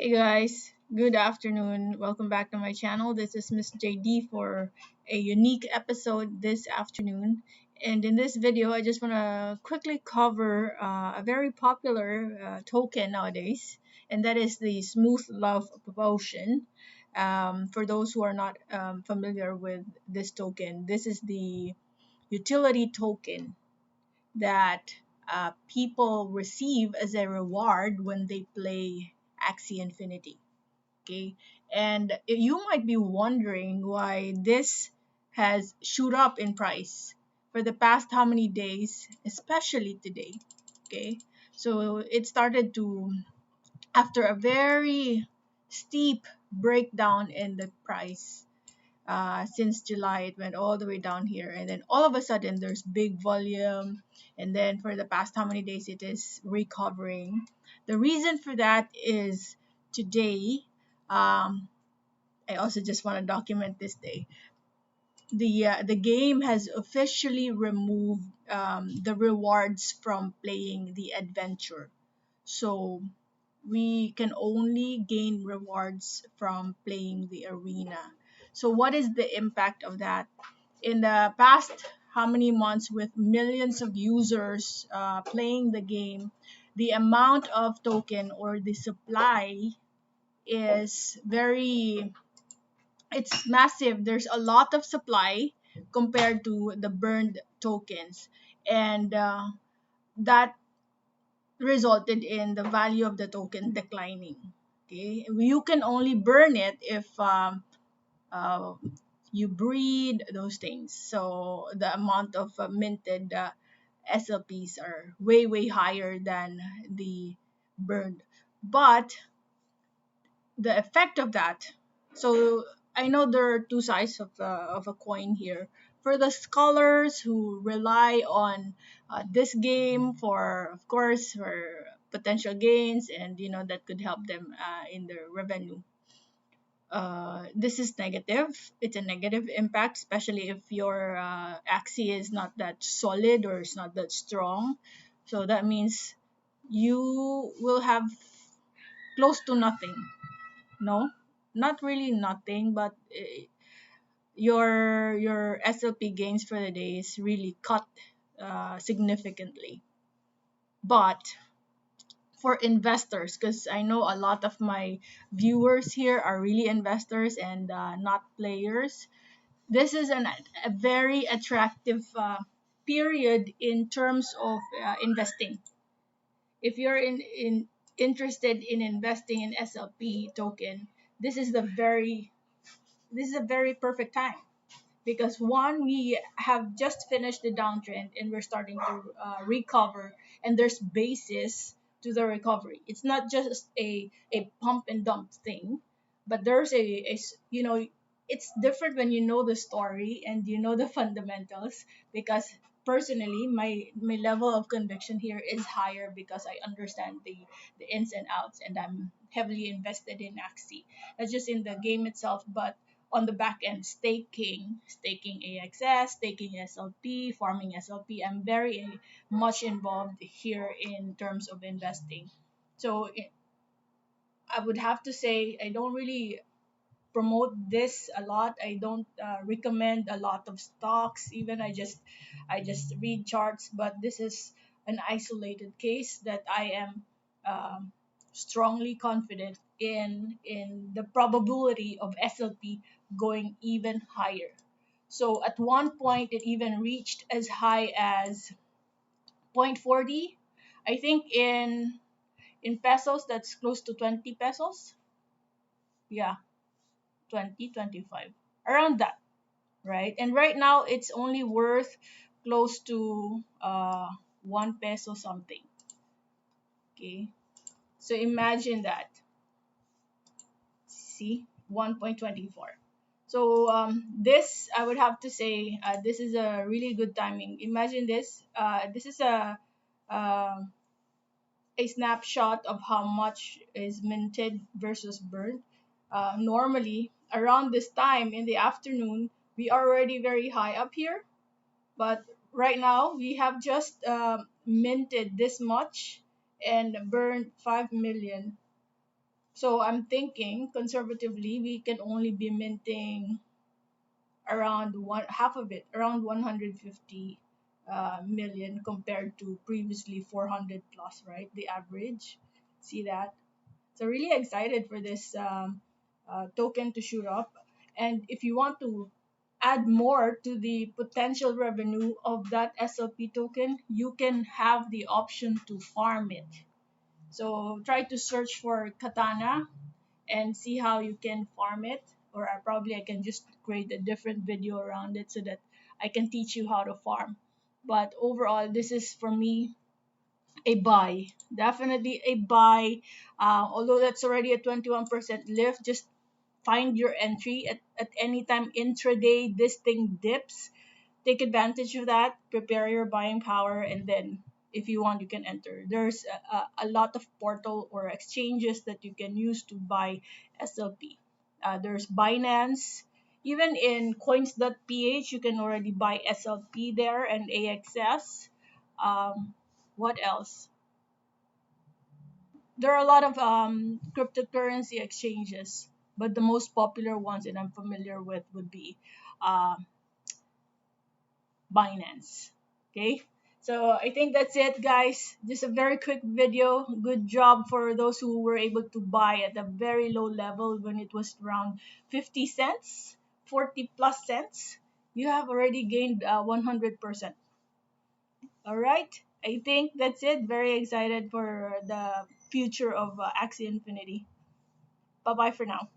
Hey guys, good afternoon. Welcome back to my channel. This is Miss JD for a unique episode this afternoon. And in this video, I just want to quickly cover a very popular token nowadays, and that is the Smooth Love Potion. For those who are not familiar with this token, this is the utility token that people receive as a reward when they play Axie Infinity. Okay, and you might be wondering why this has shoot up in price for the past how many days, especially today. Okay, so it started to, after a very steep breakdown in the price, since July, it went all the way down here, and then all of a sudden there's big volume, and then for the past how many days it is recovering. The reason for that is today. I also just want to document this day. The game has officially removed the rewards from playing the adventure, so we can only gain rewards from playing the arena. So what is the impact of that? In the past how many months, with millions of users playing the game, the amount of token or the supply is very, it's massive. There's a lot of supply compared to the burned tokens, and that resulted in the value of the token declining. Okay, you can only burn it if uh, you breed those things. So the amount of minted SLPs are way higher than the burned. But the effect of that, so I know there are two sides of a coin here. For the scholars who rely on this game for, of course, for potential gains, and that could help them in their revenue, this is negative. It's a negative impact, especially if your Axie is not that solid or it's not that strong. So that means you will have close to nothing. No, not really nothing, but your SLP gains for the day is really cut significantly. But for investors, because I know a lot of my viewers here are really investors and not players, this is a very attractive period in terms of investing. If you're interested in investing in SLP token, this is the very this is a very perfect time, because one, we have just finished the downtrend and we're starting to recover, and there's basis to the recovery. It's not just a pump and dump thing, but there's it's different when you know the story and you know the fundamentals. Because personally, my level of conviction here is higher because I understand the ins and outs, and I'm heavily invested in Axie, not just in the game itself, but on the back end, staking AXS, staking SLP, farming SLP. I'm very much involved here in terms of investing. So I would have to say I don't really promote this a lot. I don't recommend a lot of stocks. Even I just read charts, but this is an isolated case that I am strongly confident in the probability of SLP going even higher. So at one point, it even reached as high as 0.40. I think in pesos, that's close to 20 pesos. Yeah, 20, 25, around that, right? And right now it's only worth close to 1 peso something. Okay, so imagine that. See, 1.24. So this, I would have to say, this is a really good timing. Imagine this. This is a snapshot of how much is minted versus burned. Normally, around this time in the afternoon, we are already very high up here. But right now, we have just minted this much and burned 5 million. So I'm thinking conservatively we can only be minting around one half of it, around 150 million compared to previously 400 plus, right? The average. See that? So really excited for this token to shoot up. And if you want to add more to the potential revenue of that SLP token, you can have the option to farm it. So try to search for Katana and see how you can farm it. Or probably I can just create a different video around it so that I can teach you how to farm. But overall, this is for me a buy. Definitely a buy. Although that's already a 21% lift, just find your entry at any time intraday. This thing dips, take advantage of that, prepare your buying power, and then if you want, you can enter. There's a lot of portal or exchanges that you can use to buy SLP. There's Binance. Even in coins.ph, you can already buy SLP there and AXS. What else? There are a lot of cryptocurrency exchanges, but the most popular ones that I'm familiar with would be uh, Binance. Okay, so I think that's it, guys. Just a very quick video. Good job for those who were able to buy at a very low level when it was around 50 cents, 40 plus cents. You have already gained 100%. All right, I think that's it. Very excited for the future of Axie Infinity. Bye bye for now.